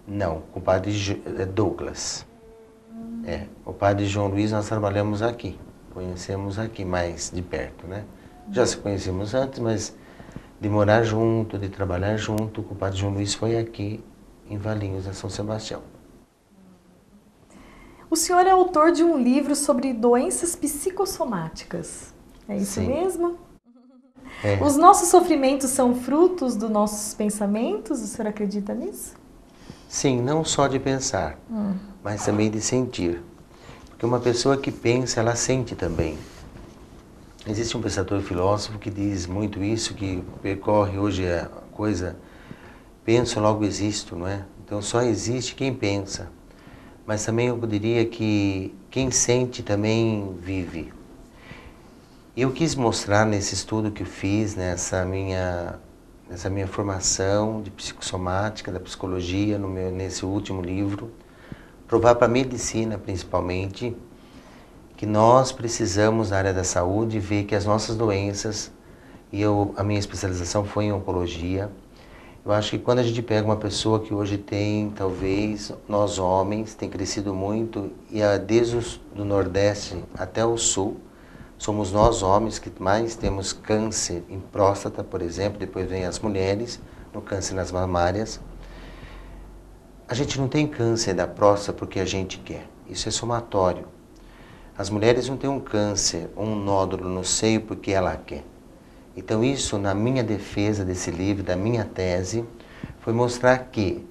[SPEAKER 2] Não, com o padre Douglas. O padre João Luiz nós trabalhamos aqui, conhecemos aqui mais de perto, né? Já se conhecemos antes, mas de morar junto, de trabalhar junto, com o padre João Luiz foi aqui em Valinhos, a São Sebastião.
[SPEAKER 1] O senhor é autor de um livro sobre doenças psicossomáticas. É isso
[SPEAKER 2] Sim.
[SPEAKER 1] mesmo?
[SPEAKER 2] É.
[SPEAKER 1] Os nossos sofrimentos são frutos dos nossos pensamentos? O senhor acredita nisso?
[SPEAKER 2] Sim, não só de pensar, mas também de sentir. Porque uma pessoa que pensa, ela sente também. Existe um pensador filósofo que diz muito isso, que percorre hoje a coisa, penso, logo existo, não é? Então só existe quem pensa. Mas também eu diria que quem sente também vive. Eu quis mostrar nesse estudo que eu fiz, nessa minha formação de psicossomática, da psicologia, nesse último livro, provar para a medicina principalmente, que nós precisamos, na área da saúde, ver que as nossas doenças, a minha especialização foi em oncologia, eu acho que quando a gente pega uma pessoa que hoje tem, talvez, nós homens, tem crescido muito, e desde do Nordeste até o Sul, somos nós homens que mais temos câncer em próstata, por exemplo, depois vem as mulheres, no câncer nas mamárias. A gente não tem câncer da próstata porque a gente quer, isso é somatório. As mulheres não têm um câncer, um nódulo no seio porque ela quer. Então isso, na minha defesa desse livro, da minha tese, foi mostrar que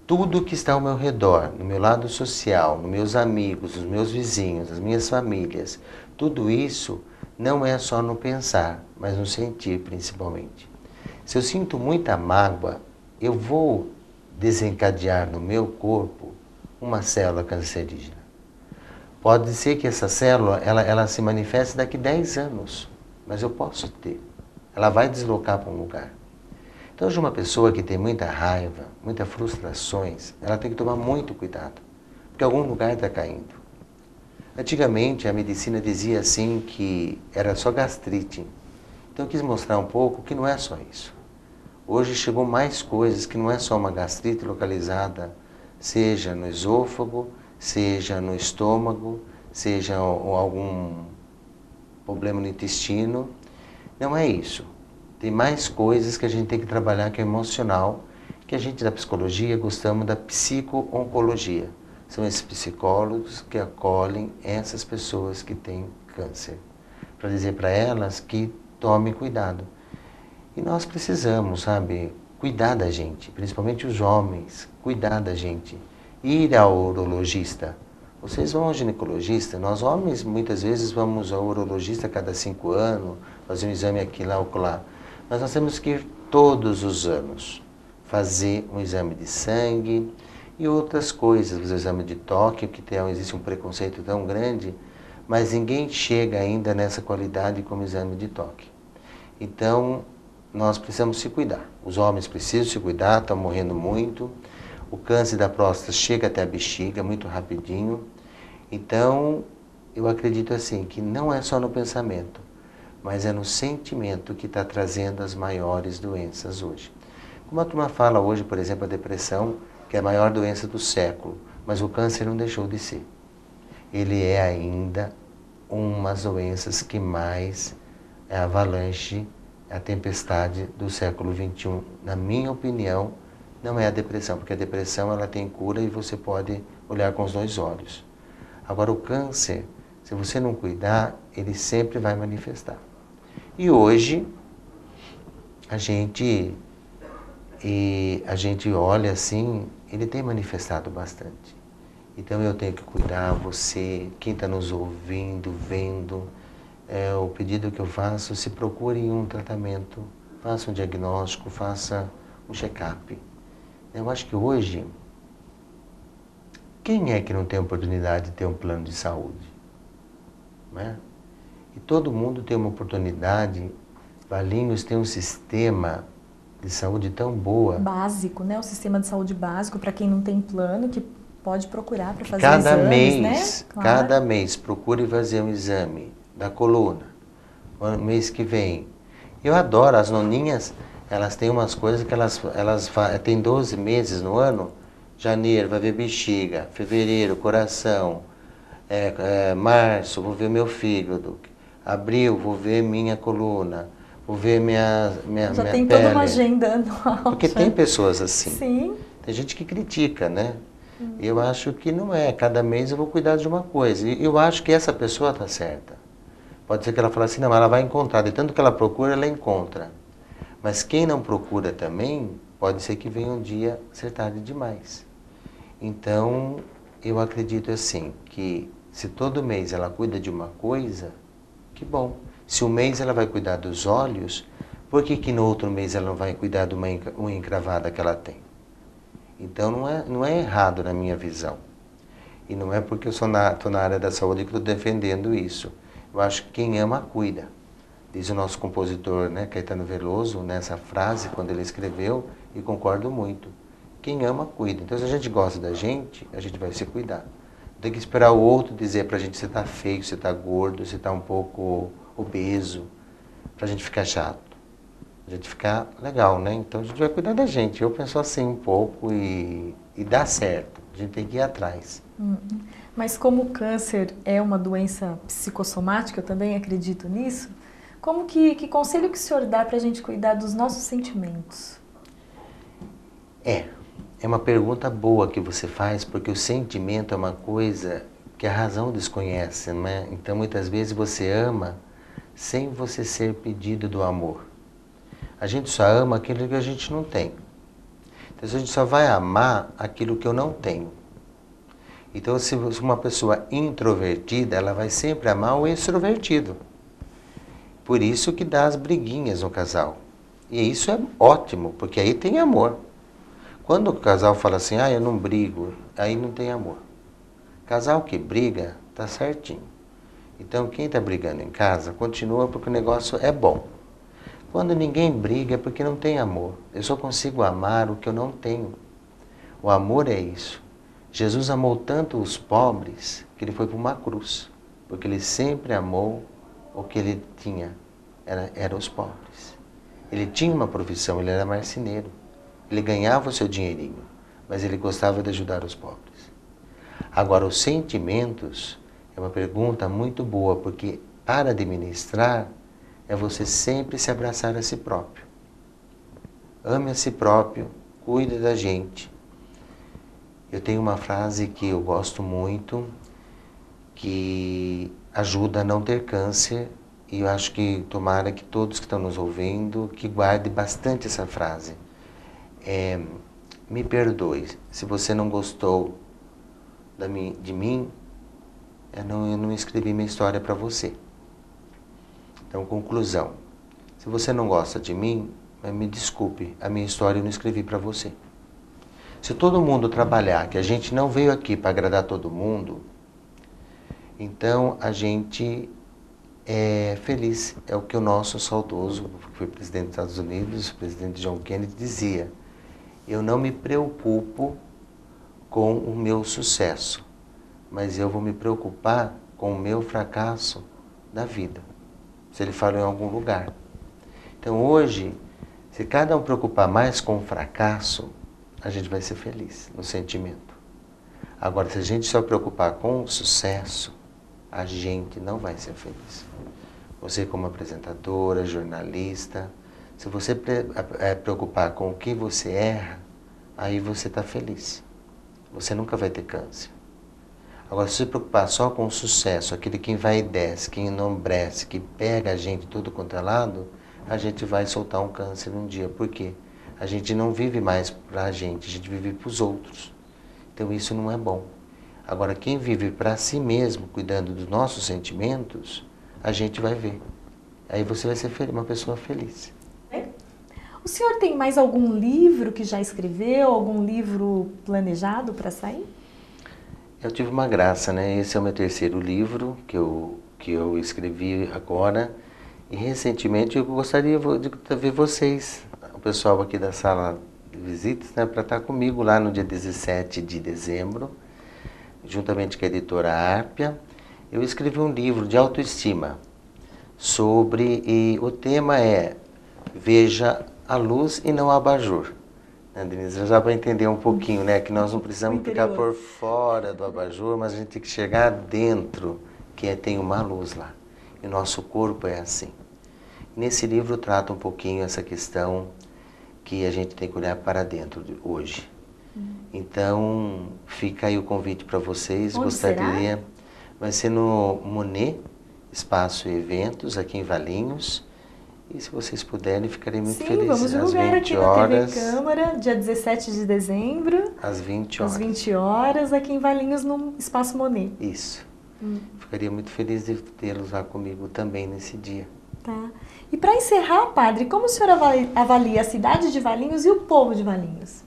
[SPEAKER 2] tudo que está ao meu redor, no meu lado social, nos meus amigos, nos meus vizinhos, nas minhas famílias, tudo isso não é só no pensar, mas no sentir principalmente. Se eu sinto muita mágoa, eu vou desencadear no meu corpo uma célula cancerígena. Pode ser que essa célula ela se manifeste daqui 10 anos, mas eu posso ter. Ela vai deslocar para um lugar. Então, hoje uma pessoa que tem muita raiva, muitas frustrações, ela tem que tomar muito cuidado, porque algum lugar está caindo. Antigamente, a medicina dizia assim que era só gastrite. Então, eu quis mostrar um pouco que não é só isso. Hoje chegou mais coisas, que não é só uma gastrite localizada, seja no esôfago, seja no estômago, seja algum problema no intestino. Não é isso. Tem mais coisas que a gente tem que trabalhar, que é emocional, que a gente da psicologia gostamos da psico-oncologia. São esses psicólogos que acolhem essas pessoas que têm câncer, para dizer para elas que tomem cuidado. E nós precisamos, sabe, cuidar da gente, principalmente os homens, cuidar da gente. Ir ao urologista. Vocês vão ao ginecologista, nós homens muitas vezes vamos ao urologista a cada 5 anos, fazer um exame aqui, lá, lá. Mas nós temos que ir todos os anos, fazer um exame de sangue e outras coisas, fazer o exame de toque, porque existe um preconceito tão grande, mas ninguém chega ainda nessa qualidade como exame de toque. Então, nós precisamos se cuidar. Os homens precisam se cuidar, estão morrendo muito. O câncer da próstata chega até a bexiga muito rapidinho. Então, eu acredito assim, que não é só no pensamento, mas é no sentimento que está trazendo as maiores doenças hoje. Como a turma fala hoje, por exemplo, a depressão, que é a maior doença do século, mas o câncer não deixou de ser. Ele é ainda uma das doenças que mais é a avalanche, a tempestade do século XXI. Na minha opinião, não é a depressão, porque a depressão ela tem cura e você pode olhar com os 2 olhos. Agora o câncer, se você não cuidar, ele sempre vai manifestar. E hoje a gente olha assim, ele tem manifestado bastante. Então eu tenho que cuidar, você, quem está nos ouvindo, vendo, o pedido que eu faço, se procure um tratamento, faça um diagnóstico, faça um check-up. Eu acho que hoje, quem é que não tem oportunidade de ter um plano de saúde? Não é? E todo mundo tem uma oportunidade. Valinhos tem um sistema de saúde tão boa.
[SPEAKER 1] Básico, né? O sistema de saúde básico, para quem não tem plano, que pode procurar para fazer
[SPEAKER 2] Cada
[SPEAKER 1] exames,
[SPEAKER 2] mês,
[SPEAKER 1] né? Claro.
[SPEAKER 2] cada mês, procure fazer um exame da coluna. O mês que vem. Eu adoro, as noninhas, elas têm umas coisas que elas têm 12 meses no ano. Janeiro vai ver bexiga, fevereiro, coração, março vou ver meu fígado, abril vou ver minha coluna, vou ver minha
[SPEAKER 1] Já
[SPEAKER 2] minha
[SPEAKER 1] tem
[SPEAKER 2] pele.
[SPEAKER 1] toda uma agenda anual.
[SPEAKER 2] Porque tem pessoas assim.
[SPEAKER 1] Sim.
[SPEAKER 2] Tem gente que critica, né? Eu acho que não é. Cada mês eu vou cuidar de uma coisa. E eu acho que essa pessoa está certa. Pode ser que ela fale assim, não, mas ela vai encontrar. De tanto que ela procura, ela encontra. Mas quem não procura também, pode ser que venha um dia ser tarde demais. Então, eu acredito assim, que se todo mês ela cuida de uma coisa, que bom. Se um mês ela vai cuidar dos olhos, por que no outro mês ela não vai cuidar de uma unha encravada que ela tem? Então, não é errado na minha visão. E não é porque eu estou na área da saúde que estou defendendo isso. Eu acho que quem ama, cuida. Diz o nosso compositor, né, Caetano Veloso, nessa frase, quando ele escreveu, e concordo muito. Quem ama, cuida. Então, se a gente gosta da gente, a gente vai se cuidar. Não tem que esperar o outro dizer pra gente se está feio, se está gordo, se está um pouco obeso, pra gente ficar chato. A gente ficar legal, né? Então, a gente vai cuidar da gente. Eu penso assim um pouco e dá certo. A gente tem que ir atrás.
[SPEAKER 1] Mas como o câncer é uma doença psicossomática, eu também acredito nisso, que conselho que o senhor dá para a gente cuidar dos nossos sentimentos?
[SPEAKER 2] É uma pergunta boa que você faz, porque o sentimento é uma coisa que a razão desconhece, né? Então, muitas vezes você ama sem você ser pedido do amor. A gente só ama aquilo que a gente não tem. Então, a gente só vai amar aquilo que eu não tenho. Então, se uma pessoa introvertida, ela vai sempre amar o extrovertido. Por isso que dá as briguinhas no casal. E isso é ótimo, porque aí tem amor. Quando o casal fala assim, eu não brigo, aí não tem amor. Casal que briga, tá certinho. Então, quem está brigando em casa, continua porque o negócio é bom. Quando ninguém briga, é porque não tem amor. Eu só consigo amar o que eu não tenho. O amor é isso. Jesus amou tanto os pobres que ele foi para uma cruz, porque ele sempre amou o que ele tinha, era os pobres. Ele tinha uma profissão, ele era marceneiro, ele ganhava o seu dinheirinho, mas ele gostava de ajudar os pobres. Agora, os sentimentos é uma pergunta muito boa, porque para administrar é você sempre se abraçar a si próprio. Ame a si próprio, cuide da gente. Eu tenho uma frase que eu gosto muito, que ajuda a não ter câncer, e eu acho que tomara que todos que estão nos ouvindo, que guardem bastante essa frase. Me perdoe, se você não gostou de mim, eu não escrevi minha história para você. Então, conclusão. Se você não gosta de mim, me desculpe, a minha história eu não escrevi para você. Se todo mundo trabalhar, que a gente não veio aqui para agradar todo mundo, então a gente é feliz. É o que o nosso saudoso, que foi presidente dos Estados Unidos, o presidente John Kennedy, dizia. Eu não me preocupo com o meu sucesso, mas eu vou me preocupar com o meu fracasso da vida. Se ele falou em algum lugar. Então hoje, se cada um preocupar mais com o fracasso, a gente vai ser feliz no sentimento. Agora, se a gente só preocupar com o sucesso, a gente não vai ser feliz. Você como apresentadora, jornalista, se você preocupar com o que você erra, aí você está feliz. Você nunca vai ter câncer. Agora, se você preocupar só com o sucesso, aquele que vai e desce, que enobrece, que pega a gente tudo quanto é lado, a gente vai soltar um câncer um dia. Por quê? A gente não vive mais para a gente vive para os outros. Então isso não é bom. Agora, quem vive para si mesmo, cuidando dos nossos sentimentos, a gente vai ver. Aí você vai ser uma pessoa feliz.
[SPEAKER 1] O senhor tem mais algum livro que já escreveu, algum livro planejado para sair?
[SPEAKER 2] Eu tive uma graça, né? Esse é o meu terceiro livro que eu escrevi agora. E recentemente eu gostaria de ver vocês o pessoal aqui da sala de visitas, né, para estar comigo lá no dia 17 de dezembro, juntamente com a editora Árpia. Eu escrevi um livro de autoestima e o tema é Veja a luz e não a abajur. Né, Denise, já vai entender um pouquinho, né, que nós não precisamos ficar por fora do abajur, mas a gente tem que chegar dentro, tem uma luz lá. E o nosso corpo é assim. Nesse livro trata um pouquinho essa questão que a gente tem que olhar para dentro hoje. Então, fica aí o convite para vocês.
[SPEAKER 1] Onde
[SPEAKER 2] Gostaria,
[SPEAKER 1] será?
[SPEAKER 2] vai ser no Monet, Espaço e Eventos, aqui em Valinhos. E se vocês puderem, ficarei muito feliz.
[SPEAKER 1] Vamos divulgar aqui na TV Câmara, dia 17 de dezembro.
[SPEAKER 2] Às 20 horas.
[SPEAKER 1] Às 20 horas, aqui em Valinhos, no Espaço Monet.
[SPEAKER 2] Isso. Ficaria muito feliz de tê-los lá comigo também nesse dia.
[SPEAKER 1] Tá. E para encerrar, padre, como o senhor avalia a cidade de Valinhos e o povo de Valinhos?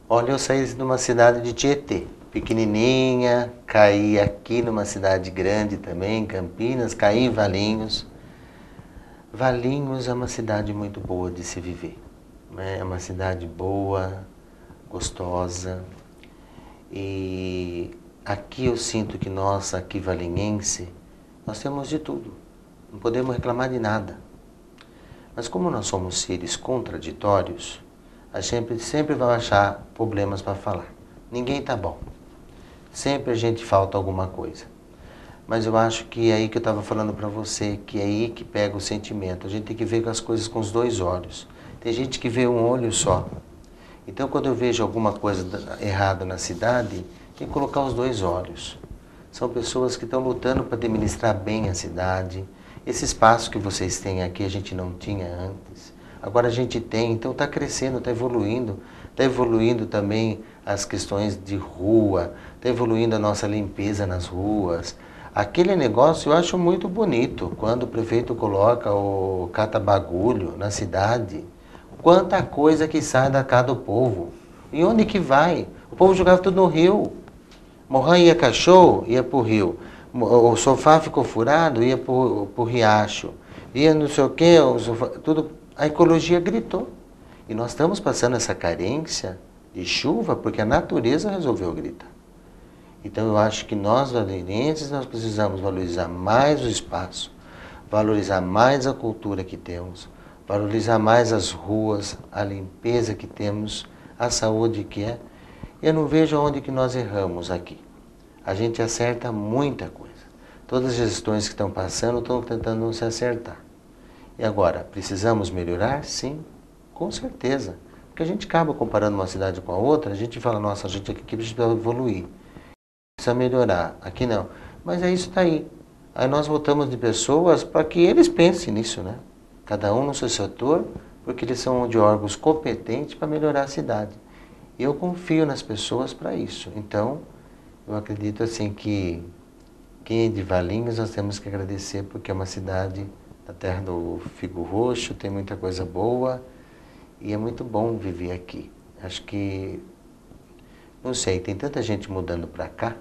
[SPEAKER 2] Olha, eu saí de uma cidade de Tietê, pequenininha, caí aqui numa cidade grande também, Campinas, caí em Valinhos. Valinhos é uma cidade muito boa de se viver, né? É uma cidade boa, gostosa. E aqui eu sinto que nós, aqui valinhense, nós temos de tudo. Não podemos reclamar de nada. Mas como nós somos seres contraditórios, a gente sempre vai achar problemas para falar. Ninguém está bom. Sempre a gente falta alguma coisa. Mas eu acho que é aí que eu estava falando para você, que é aí que pega o sentimento. A gente tem que ver as coisas com os dois olhos. Tem gente que vê um olho só. Então, quando eu vejo alguma coisa errada na cidade, tem que colocar os dois olhos. São pessoas que estão lutando para administrar bem a cidade. Esse espaço que vocês têm aqui, a gente não tinha antes. Agora a gente tem, então está crescendo, está evoluindo. Está evoluindo também as questões de rua, está evoluindo a nossa limpeza nas ruas. Aquele negócio eu acho muito bonito, quando o prefeito coloca o cata-bagulho na cidade. Quanta coisa que sai da casa do povo. E onde que vai? O povo jogava tudo no rio. Morria cachorro, ia para o rio. O sofá ficou furado, ia para o riacho. Ia não sei o quê, tudo. A ecologia gritou. E nós estamos passando essa carência de chuva porque a natureza resolveu gritar. Então eu acho que nós, valinhenses, nós precisamos valorizar mais o espaço, valorizar mais a cultura que temos, valorizar mais as ruas, a limpeza que temos, a saúde que é. Eu não vejo onde que nós erramos aqui. A gente acerta muita coisa. Todas as gestões que estão passando estão tentando se acertar. E agora, precisamos melhorar? Sim, com certeza. Porque a gente acaba comparando uma cidade com a outra, a gente fala, nossa, a gente aqui precisa evoluir, precisa melhorar. Aqui não. Mas é isso, está aí. Aí nós votamos de pessoas para que eles pensem nisso, né? Cada um no seu setor, porque eles são de órgãos competentes para melhorar a cidade. E eu confio nas pessoas para isso. Então, eu acredito assim que quem é de Valinhos nós temos que agradecer, porque é uma cidade da terra do figo roxo, tem muita coisa boa e é muito bom viver aqui. Acho que, não sei, tem tanta gente mudando para cá,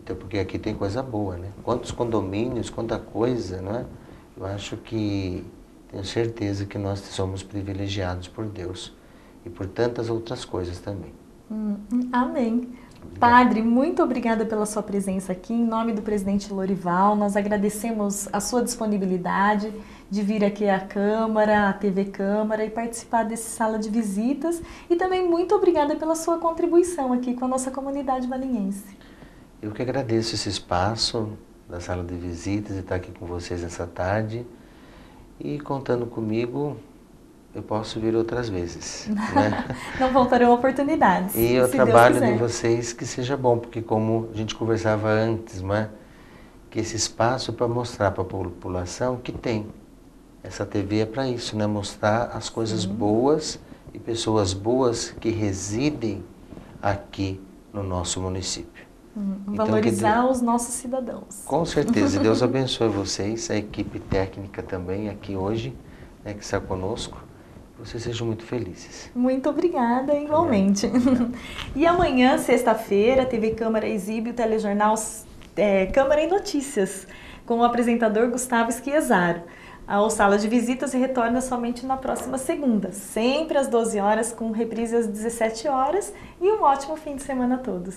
[SPEAKER 2] então porque aqui tem coisa boa, né? Quantos condomínios, quanta coisa, não é? Eu acho que, tenho certeza que nós somos privilegiados por Deus e por tantas outras coisas também.
[SPEAKER 1] Amém. Padre, muito obrigada pela sua presença aqui. Em nome do presidente Lorival, nós agradecemos a sua disponibilidade de vir aqui à Câmara, à TV Câmara e participar desse sala de visitas. E também muito obrigada pela sua contribuição aqui com a nossa comunidade valinhense.
[SPEAKER 2] Eu que agradeço esse espaço da sala de visitas e estar aqui com vocês nessa tarde. E contando comigo, eu posso vir outras vezes. Né?
[SPEAKER 1] Não faltarão oportunidades.
[SPEAKER 2] E o trabalho de vocês que seja bom, porque como a gente conversava antes, não é? Que esse espaço para mostrar para a população que tem. Essa TV é para isso, né? Mostrar as coisas boas e pessoas boas que residem aqui no nosso município. Então,
[SPEAKER 1] valorizar os nossos cidadãos.
[SPEAKER 2] Com certeza. Deus abençoe vocês, a equipe técnica também aqui hoje, né, que está conosco. Vocês sejam muito felizes.
[SPEAKER 1] Muito obrigada, igualmente. E amanhã, sexta-feira, a TV Câmara exibe o telejornal Câmara em Notícias, com o apresentador Gustavo Schiesaro. A Sala de Visitas retorna somente na próxima segunda, sempre às 12 horas, com reprise às 17 horas. E um ótimo fim de semana a todos!